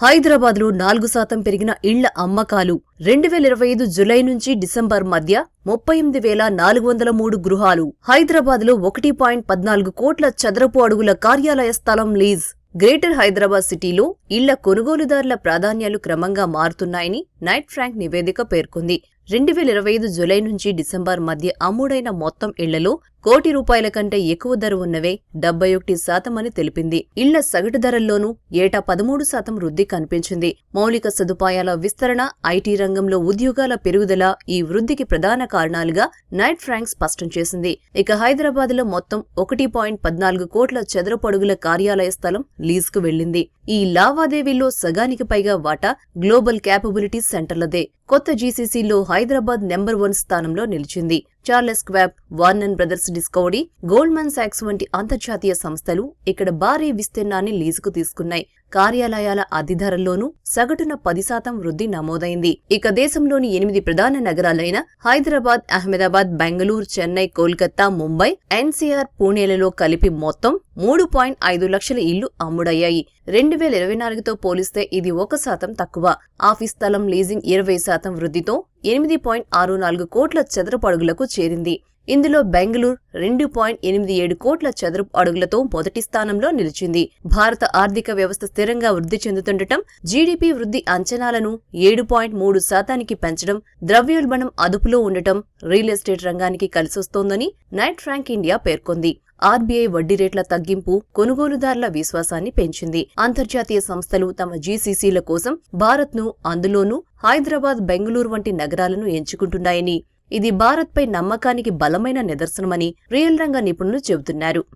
హైదరాబాద్లో 4% పెరిగిన ఇళ్ల అమ్మకాలు 2025 జులై నుంచి డిసెంబర్ మధ్య 38,403 గృహాలు. హైదరాబాద్లో 1.14 కోట్ల చదరపు అడుగుల కార్యాలయ స్థలం లీజ్. గ్రేటర్ హైదరాబాద్ సిటీలో ఇళ్ల కొనుగోలుదారుల ప్రాధాన్యాలు క్రమంగా మారుతున్నాయని నైట్ ఫ్రాంక్ నివేదిక పేర్కొంది. 2025 జులై నుంచి డిసెంబర్ మధ్య అమ్ముడైన మొత్తం ఇళ్లలో ₹1,00,00,000 కంటే ఎక్కువ ధర ఉన్నవే 71% అని తెలిపింది. ఇళ్ల సగటు ధరల్లోనూ ఏటా 13% వృద్ధి కనిపించింది. మౌలిక సదుపాయాల విస్తరణ, ఐటీ రంగంలో ఉద్యోగాల పెరుగుదల ఈ వృద్ధికి ప్రధాన కారణాలుగా నైట్ ఫ్రాంక్ స్పష్టం చేసింది. ఇక హైదరాబాద్లో మొత్తం 1.14 కోట్ల చదరపు అడుగుల కార్యాలయ స్థలం లీజుకు వెళ్లింది. ఈ లావాదేవీల్లో సగానికి పైగా వాటా గ్లోబల్ క్యాపబిలిటీ సెంటర్లదే. కొత్త జీసీసీలో హైదరాబాద్ నెంబర్ 1 స్థానంలో నిలిచింది. Charles Schwab, Warner brothers discovery, Goldman socks వంటి అంతర్జాతీయ సంస్థలు ఇక్కడ భారీ విస్తీర్ణాన్ని లీజుకు తీసుకున్నాయి. కార్యాలయాల అద్దె ధరల్లోనూ సగటున 10% వృద్ధి నమోదైంది. ఇక దేశంలోని 8 ప్రధాన నగరాలైన హైదరాబాద్, అహ్మదాబాద్, బెంగళూరు, చెన్నై, కోల్కతా, ముంబై, ఎన్సీఆర్, పూణేలలో కలిపి మొత్తం 3.5 లక్షల ఇళ్లు అమ్ముడయ్యాయి. 2024తో పోలిస్తే ఇది 1% తక్కువ. ఆఫీస్ స్థలం లీజింగ్ 20% వృద్ధితో 8.64 కోట్ల చదరపు అడుగులకు చేరింది. ఇందులో బెంగళూరు 2.87 కోట్ల చదరపు అడుగులతో మొదటి స్థానంలో నిలిచింది. భారత ఆర్థిక వ్యవస్థ స్థిరంగా వృద్ధి చెందుతుండటం, జీడీపీ వృద్ధి అంచనాలను 7.3%కి పెంచడం, ద్రవ్యోల్బణం అదుపులో ఉండటం రియల్ ఎస్టేట్ రంగానికి కలిసొస్తోందని నైట్ ఫ్రాంక్ ఇండియా పేర్కొంది. ఆర్బీఐ వడ్డీ రేట్ల తగ్గింపు కొనుగోలుదారుల విశ్వాసాన్ని పెంచింది. అంతర్జాతీయ సంస్థలు తమ జీసీసీల కోసం భారత్ను, అందులోనూ హైదరాబాద్, బెంగళూరు వంటి నగరాలను ఎంచుకుంటున్నాయని, ఇది భారత్పై నమ్మకానికి బలమైన నిదర్శనమని రియల్ రంగ నిపుణులు చెబుతున్నారు.